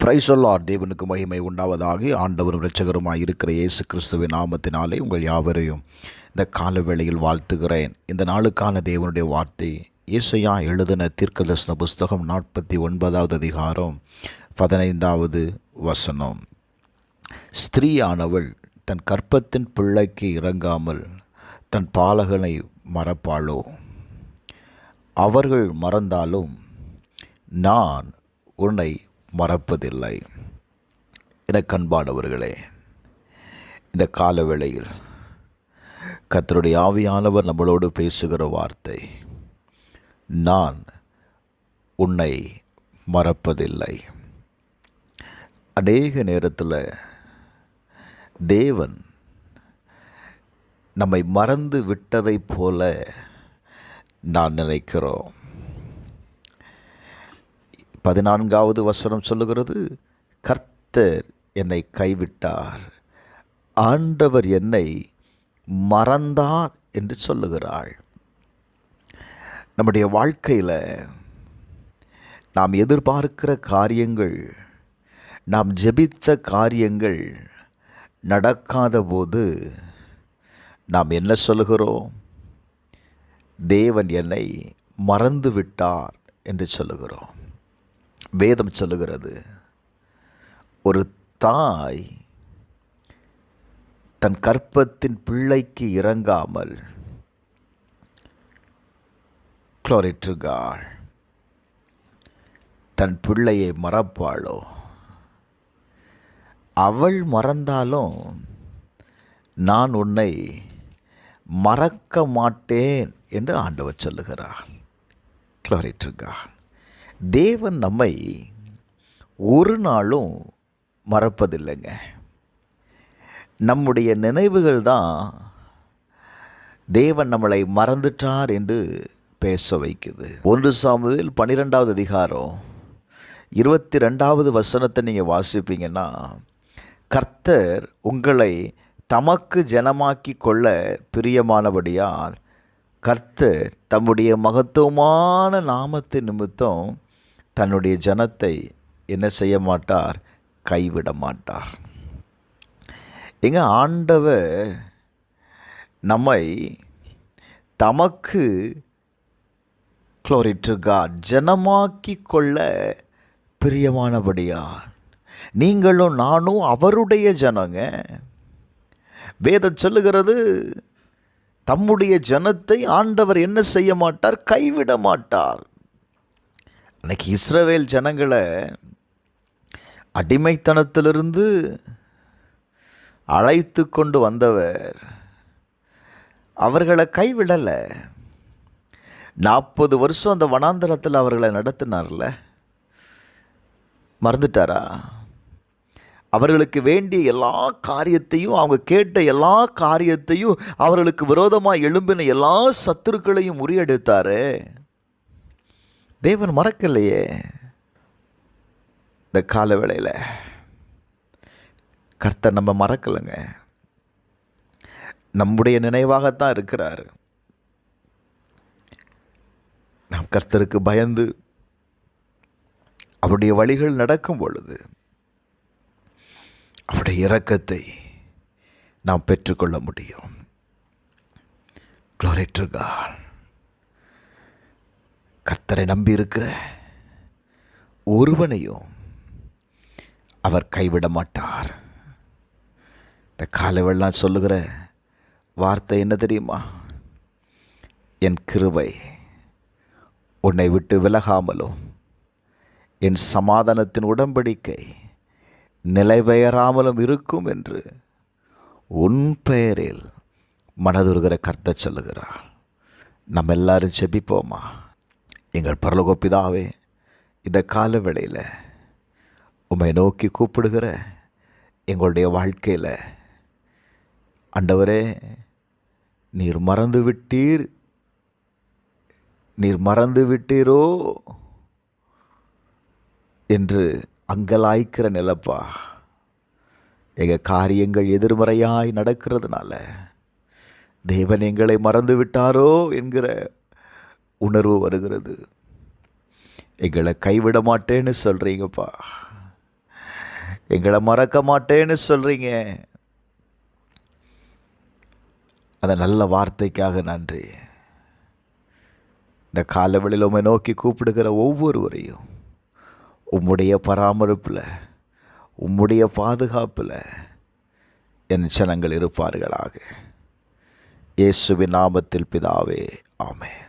Praise the Lord. தேவனுக்கு மகிமை உண்டாவதாக. ஆண்டவரும் இரட்சகருமாய் இருக்கிற இயேசு கிறிஸ்துவின் நாமத்தினாலே உங்கள் யாவரையும் இந்த கால வேளையில் வாழ்த்துகிறேன். இந்த நாளுக்கான தேவனுடைய வார்த்தை ஏசாயா எழுதின தீர்க்கதரிசன புஸ்தகம் 49வது அதிகாரம் 15வது வசனம். ஸ்திரீயானவள் தன் கற்பத்தின் பிள்ளைக்கு இறங்காமல் தன் பாலகனை மறப்பாளோ? அவர்கள் மறந்தாலும் நான் உன்னை மறப்பதில்லை. எனக்கு அன்பானவர்களே, இந்த காலவேளையில் கர்த்தருடைய ஆவியானவர் நம்மளோடு பேசுகிற வார்த்தை, நான் உன்னை மறப்பதில்லை. அநேக நேரத்தில் தேவன் நம்மை மறந்து விட்டதைப் போல நான் நினைக்கிறோம். 14வது வசனம் சொல்லுகிறது, கர்த்தர் என்னை கைவிட்டார், ஆண்டவர் என்னை மறந்தார் என்று சொல்லுகிறாள். நம்முடைய வாழ்க்கையில் நாம் எதிர்பார்க்கிற காரியங்கள், நாம் ஜெபித்த காரியங்கள் நடக்காத போது நாம் என்ன சொல்லுகிறோம்? தேவன் என்னை மறந்து விட்டார் என்று சொல்லுகிறோம். வேதம் சொல்லுகிறது, ஒரு தாய் தன் கற்பத்தின் பிள்ளைக்கு இறங்காமல் தன் பிள்ளையை மறப்பாளோ? அவள் மறந்தாலும் நான் உன்னை மறக்க மாட்டேன் என்று ஆண்டவர் சொல்லுகிறார். தேவன் நம்மை ஒரு நாளும் மறப்பதில்லைங்க. நம்முடைய நினைவுகள் தான் தேவன் நம்மளை மறந்துட்டார் என்று பேச வைக்குது. 1 சாமுவேல் 12வது அதிகாரம் 22வது வசனத்தை நீங்கள் வாசிப்பீங்கன்னா, கர்த்தர் உங்களை தமக்கு ஜனமாக்கி கொள்ள பிரியமானபடியால் கர்த்தர் தம்முடைய மகத்துவமான நாமத்தின் நிமித்தம் தன்னுடைய ஜனத்தை என்ன செய்ய மாட்டார்? கைவிட மாட்டார். எங்க ஆண்டவர் நம்மை தமக்கு ஜனமாக்கி கொள்ள பிரியமானபடியால், நீங்களும் நானும் அவருடைய ஜனங்க. வேதம் சொல்லுகிறது, தம்முடைய ஜனத்தை ஆண்டவர் என்ன செய்ய மாட்டார்? கைவிட மாட்டார். அன்னைக்கு இஸ்ரவேல் ஜனங்களை அடிமைத்தனத்திலிருந்து அழைத்து கொண்டு வந்தவர் அவர்களை கைவிடலை. 40 வருஷம் அந்த வனாந்தரத்தில் அவர்களை நடத்தினார்ல, மறந்துட்டாரா? அவர்களுக்கு வேண்டிய எல்லா காரியத்தையும், அவங்க கேட்ட எல்லா காரியத்தையும், அவர்களுக்கு விரோதமாக எழும்பின எல்லா சத்துருக்களையும் முறியடித்தாரு. தேவன் மறக்கலையே. இந்த கால வேளையில் கர்த்தர் நம்ம மறக்கலைங்க. நம்முடைய நினைவாகத்தான் இருக்கிறார். நாம் கர்த்தருக்கு பயந்து அவருடைய வழிகள் நடக்கும் பொழுது அவருடைய இரக்கத்தை நாம் பெற்றுக்கொள்ள முடியும். Glory to God. கர்த்தரை நம்பி இருக்கிற ஒருவனையும் அவர் கைவிட மாட்டார். இந்த காலவெல்லாம் சொல்லுகிற வார்த்தை என்ன தெரியுமா? என் கிருபை உன்னை விட்டு விலகாமலும் என் சமாதானத்தின் உடன்படிக்கை நிலைபெயராமலும் இருக்கும் என்று உன் பெயரில் மனதுருகிற கர்த்தர் சொல்லுகிறார். நம்ம எல்லாரும் ஜெபிப்போமா? எங்கள் பரலோக பிதாவே, இந்த கால வேளையில் உம்மை நோக்கி கூப்பிடுகிற எங்களுடைய வாழ்க்கையில் ஆண்டவரே, நீர் மறந்து விட்டீரோ என்று அங்கலாய்க்கிற நிலப்பா. எங்கள் காரியங்கள் எதிர்மறையாய் நடக்கிறதுனால தேவன் எங்களை மறந்து விட்டாரோ என்கிற உணர்வு வருகிறது. எங்களை கைவிட மாட்டேன்னு சொல்கிறீங்கப்பா. எங்களை மறக்க மாட்டேன்னு சொல்கிறீங்க. அந்த நல்ல வார்த்தைக்காக நன்றி. இந்த காலவெளியில் உம்மை நோக்கி கூப்பிடுகிற ஒவ்வொருவரையும் உம்முடைய பராமரிப்பில், உம்முடைய பாதுகாப்பில் என் ஜனங்கள் இருப்பார்களாக. இயேசுவின் நாமத்தில் பிதாவே, ஆமென்.